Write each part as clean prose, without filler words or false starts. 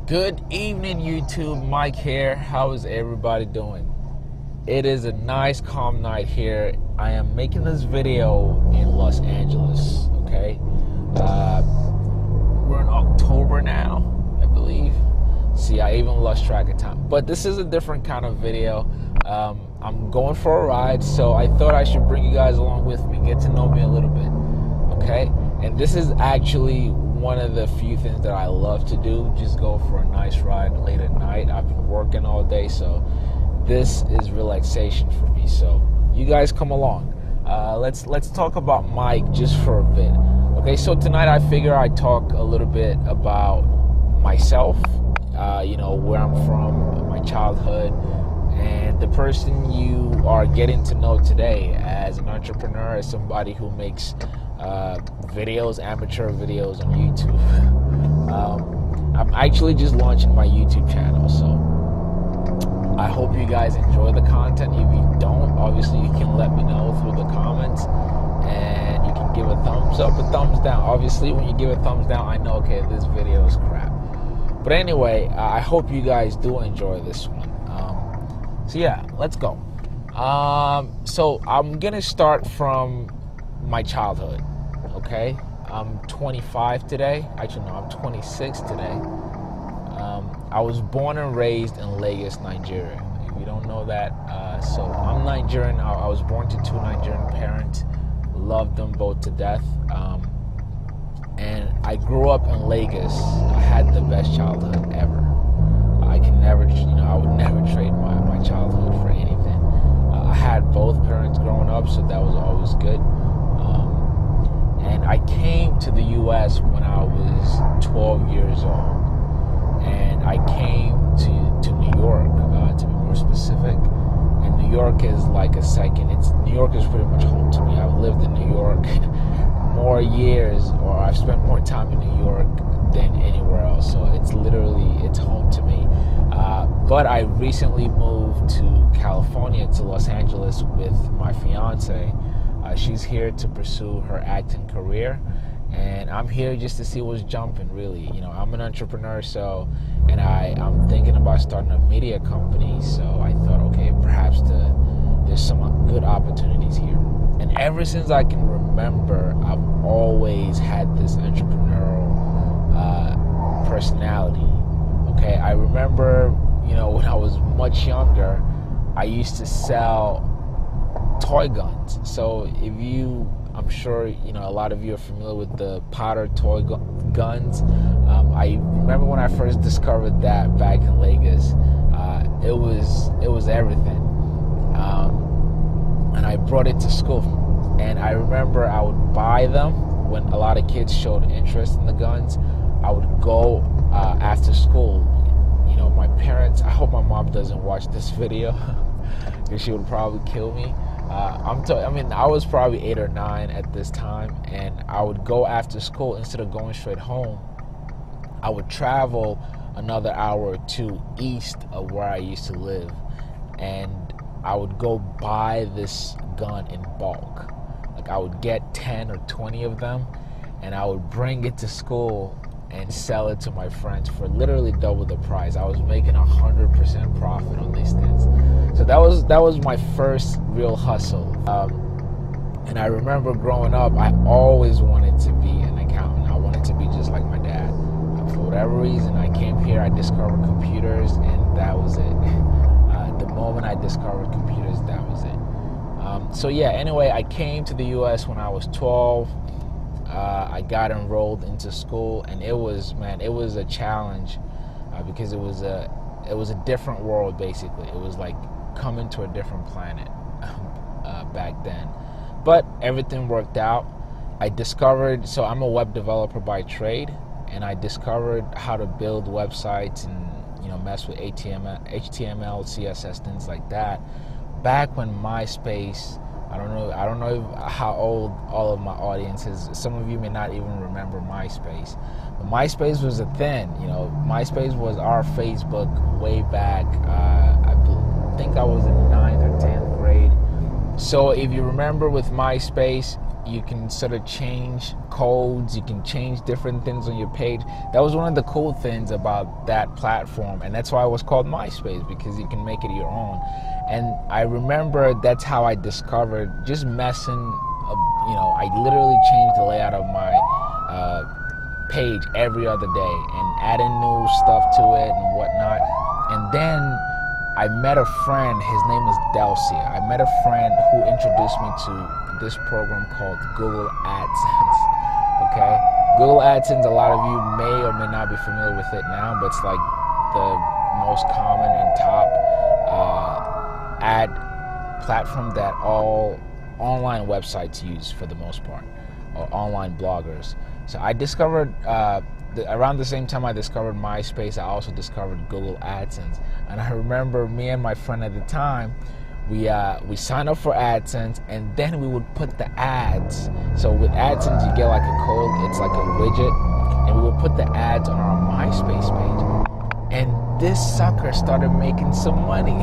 Good evening, YouTube. Mike here. How is everybody doing? It is a nice, calm night here. I am making this video in Los Angeles, okay? We're in October now, I believe. See, I even lost track of time. But this is a different kind of video. I'm going for a ride, so I thought I should bring you guys along with me, get to know me a little bit, okay? And this is actually one of the few things that I love to do, just go for a nice ride late at night. I've been working all day, so this is relaxation for me. So you guys come along. Let's talk about Mike just for a bit. Okay, so tonight I figure I'd talk a little bit about myself, where I'm from, my childhood, and the person you are getting to know today as an entrepreneur, as somebody who makes videos, amateur videos on YouTube. I'm actually just launching my YouTube channel, so I hope you guys enjoy the content. If you don't, obviously you can let me know through the comments, and you can give a thumbs up, a thumbs down. Obviously when you give a thumbs down, I know, okay, this video is crap. But anyway, I hope you guys do enjoy this one. So yeah, let's go. So I'm gonna start from my childhood, okay? I'm 25 today. Actually, no, I'm 26 today. I was born and raised in Lagos, Nigeria. If you don't know that, so I'm Nigerian. I was born to two Nigerian parents. Loved them both to death. And I grew up in Lagos. I had the best childhood ever. I can never, I would never trade my childhood for anything. I had both parents growing up, so that was always good. And I came to the U.S. when I was 12 years old. And I came to New York, to be more specific. And New York is like a second. New York is pretty much home to me. I've lived in New York more years, or I've spent more time in New York than anywhere else. So it's home to me. But I recently moved to California, to Los Angeles with my fiance. She's here to pursue her acting career, and I'm here just to see what's jumping, really. I'm an entrepreneur, and I'm thinking about starting a media company, so I thought, okay, perhaps there's some good opportunities here. And ever since I can remember, I've always had this entrepreneurial personality. Okay, I remember, when I was much younger, I used to sell toy guns. So I'm sure a lot of you are familiar with the powder toy guns. I remember when I first discovered that back in Lagos. It was everything, and I brought it to school. And I remember I would buy them when a lot of kids showed interest in the guns. I would go after school. My parents, I hope my mom doesn't watch this video because she would probably kill me. I was probably 8 or 9 at this time, and I would go after school. Instead of going straight home, I would travel another hour or two east of where I used to live, and I would go buy this gun in bulk. Like, I would get 10 or 20 of them, and I would bring it to school and sell it to my friends for literally double the price. I was making 100% profit on these things. So that was my first real hustle. And I remember growing up, I always wanted to be an accountant. I wanted to be just like my dad. For whatever reason, I came here, I discovered computers, and that was it. The moment I discovered computers, that was it. So yeah, anyway, I came to the U.S. when I was 12. I got enrolled into school, and it was a challenge because it was a different world. Basically, it was like coming to a different planet back then. But everything worked out. So I'm a web developer by trade, and I discovered how to build websites and mess with HTML, CSS, things like that. Back when MySpace, I don't know how old all of my audience is. Some of you may not even remember MySpace. But MySpace was a thing. MySpace was our Facebook way back. I think I was in 9th or 10th grade. So if you remember with MySpace, You can sort of change codes, you can change different things on your page. That was one of the cool things about that platform, and that's why it was called MySpace, because you can make it your own. And I remember that's how I discovered just messing, I literally changed the layout of my page every other day and adding new stuff to it and whatnot. And then I met a friend, his name is Delcia. I met a friend who introduced me to this program called Google AdSense, okay? Google AdSense, a lot of you may or may not be familiar with it now, but it's like the most common and top ad platform that all online websites use for the most part, or online bloggers. So I discovered, around the same time I discovered MySpace, I also discovered Google AdSense. And I remember me and my friend at the time, we signed up for AdSense, and then we would put the ads. So with AdSense, you get like a code, it's like a widget, and we would put the ads on our MySpace page. And this sucker started making some money.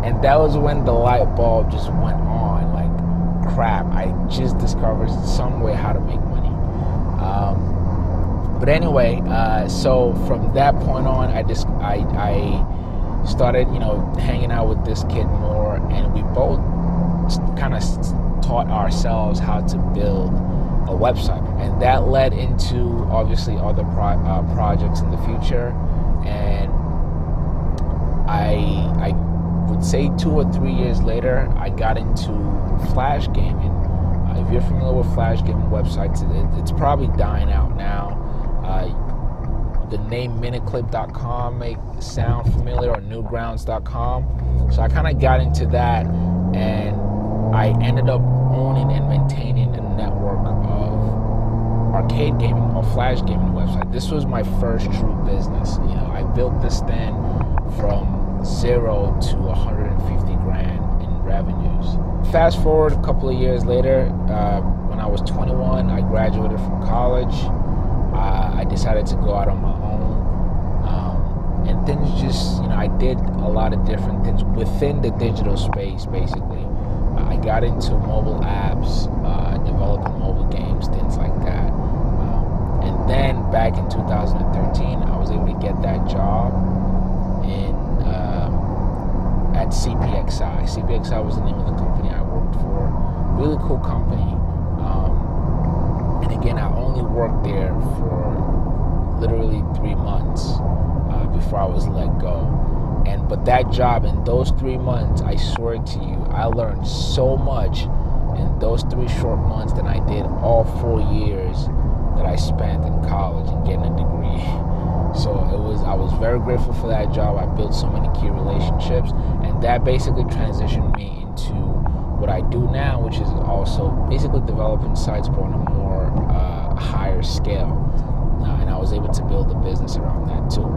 And that was when the light bulb just went on, like, crap, I just discovered some way how to make money. But anyway, so from that point on, I started, hanging out with this kid more, and we both kind of taught ourselves how to build a website, and that led into obviously other projects in the future. And I would say 2 or 3 years later, I got into flash gaming. If you're familiar with flash gaming websites, it's probably dying out now. The name minuteclip.com may sound familiar, or newgrounds.com. So I kind of got into that, and I ended up owning and maintaining a network of arcade gaming or flash gaming websites. This was my first true business. I built this thing from 0 to 150 grand in revenues. Fast forward a couple of years later, when I was 21, I graduated from college. I decided to go out on my own, and things just, I did a lot of different things within the digital space. Basically, I got into mobile apps, developing mobile games, things like that. And then back in 2013, I was able to get that job at CPXI. CPXI was the name of the company I worked for. Really cool company. And again, I only worked there for literally 3 months before I was let go. But that job, in those 3 months, I swear to you, I learned so much in those 3 short months than I did all 4 years that I spent in college and getting a degree. So I was very grateful for that job. I built so many key relationships, and that basically transitioned me into what I do now, which is also basically developing sites but on a more higher scale. And I was able to build a business around that too.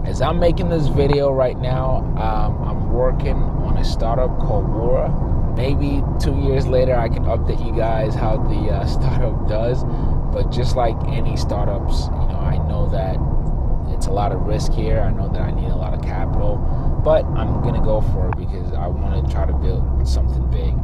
As I'm making this video right now, I'm working on a startup called Wora. Maybe 2 years later, I can update you guys how the startup does. But just like any startups, I know that it's a lot of risk here. I know that I need a lot of capital, but I'm gonna go for it because I want to try to build something big,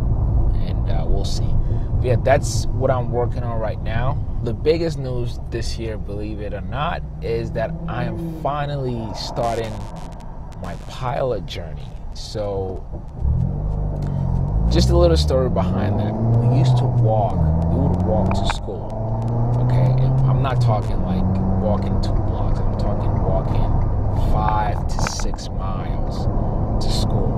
and we'll see. But yeah, that's what I'm working on right now. The biggest news this year, believe it or not, is that I am finally starting my pilot journey. So, just a little story behind that. We would walk to school. Okay, and I'm not talking like walking 2 blocks. I'm talking walking 5 to 6 miles to school.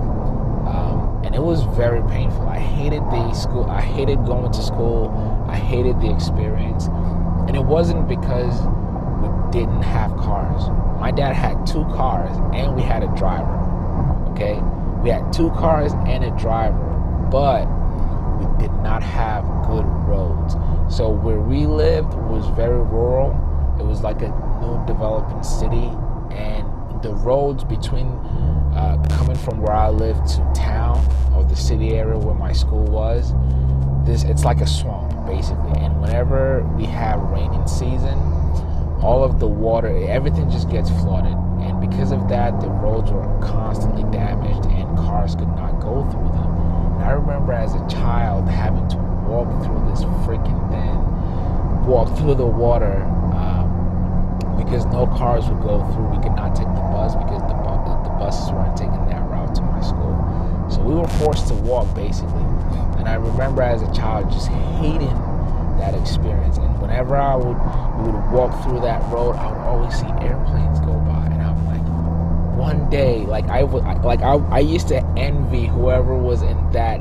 And it was very painful. I hated the school. I hated going to school. I hated the experience. And it wasn't because we didn't have cars. My dad had 2 cars and we had a driver. Okay? We had 2 cars and a driver, but we did not have good roads. So where we lived was very rural. It was like a new developing city, and the roads between coming from where I lived to town, or the city area where my school was, it's like a swamp basically. And whenever we have raining season, all of the water, everything just gets flooded. And because of that, the roads were constantly damaged and cars could not go through them. And I remember as a child having to walk through this freaking thing, walk through the water, because no cars would go through. We could not take the bus because the buses weren't taking that route to my school. So we were forced to walk, basically. And I remember as a child just hating that experience. And whenever we would walk through that road, I would always see airplanes go by, and I'm like, one day, I used to envy whoever was in that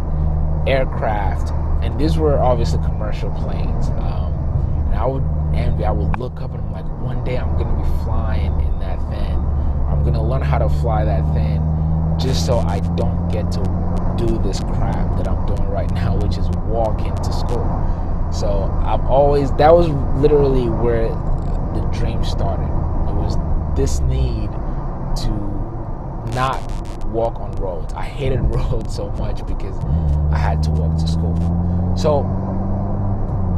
aircraft, and these were obviously commercial planes. And I would look up and I'm like, one day I'm gonna be flying in that thing. I'm gonna learn how to fly that thing, just so I don't get to do this crap that I'm doing right now, which is walking to school. So that was literally where the dream started. It was this need to not walk on roads. I hated roads so much because I had to walk to school. So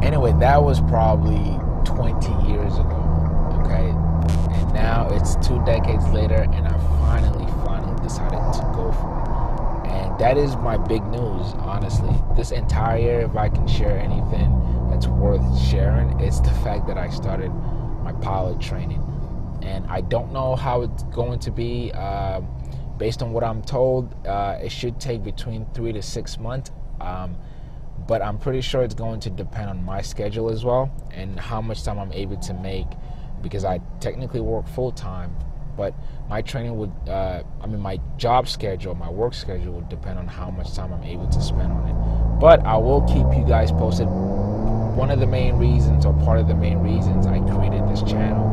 anyway, that was probably 20 years ago, okay? And now it's 2 decades later, and I finally decided to go for it. And that is my big news, honestly. This entire year, if I can share anything that's worth sharing, it's the fact that I started my pilot training. And I don't know how it's going to be. Based on what I'm told, it should take between 3 to 6 months. But I'm pretty sure it's going to depend on my schedule as well, and how much time I'm able to make, because I technically work full-time, but my training would, my job schedule, my work schedule would depend on how much time I'm able to spend on it. But I will keep you guys posted. One of the main reasons, or part of the main reasons I created this channel,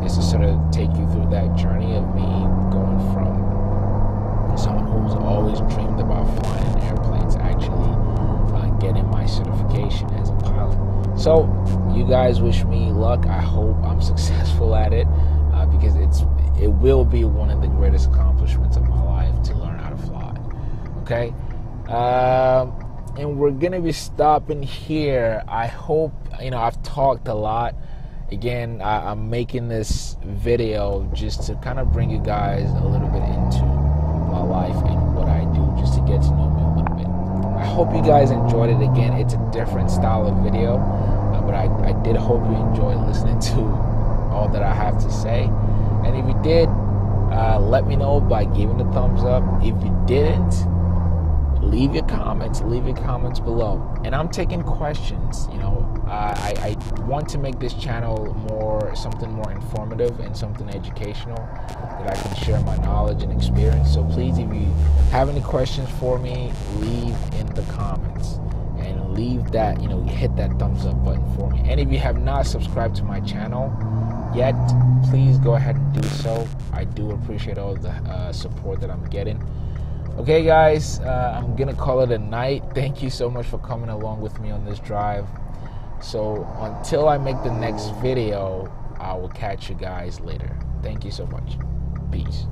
is to sort of take you through that journey of me going from someone who's always dreamed about flying airplanes, actually getting my certification as a pilot. So you guys wish me luck. I hope I'm successful at it, because it will be one of the greatest accomplishments of my life to learn how to fly. Okay, and we're gonna be stopping here. I hope, I've talked a lot. Again, I'm making this video just to kind of bring you guys a little bit into my life and what I do, just to get to know me a little bit. I hope you guys enjoyed it. Again, it's a different style of video, but I did hope you enjoyed listening to all that I have to say. And if you did, let me know by giving a thumbs up. If you didn't, leave your comments below. And I'm taking questions. I want to make this channel something more informative and something educational, that I can share my knowledge and experience. So please, if you have any questions for me, leave in the comments, and leave that, hit that thumbs up button for me. And if you have not subscribed to my channel yet, please go ahead and do so. I do appreciate all the support that I'm getting. Okay guys, I'm gonna call it a night. Thank you so much for coming along with me on this drive. So until I make the next video, I will catch you guys later. Thank you so much. Peace.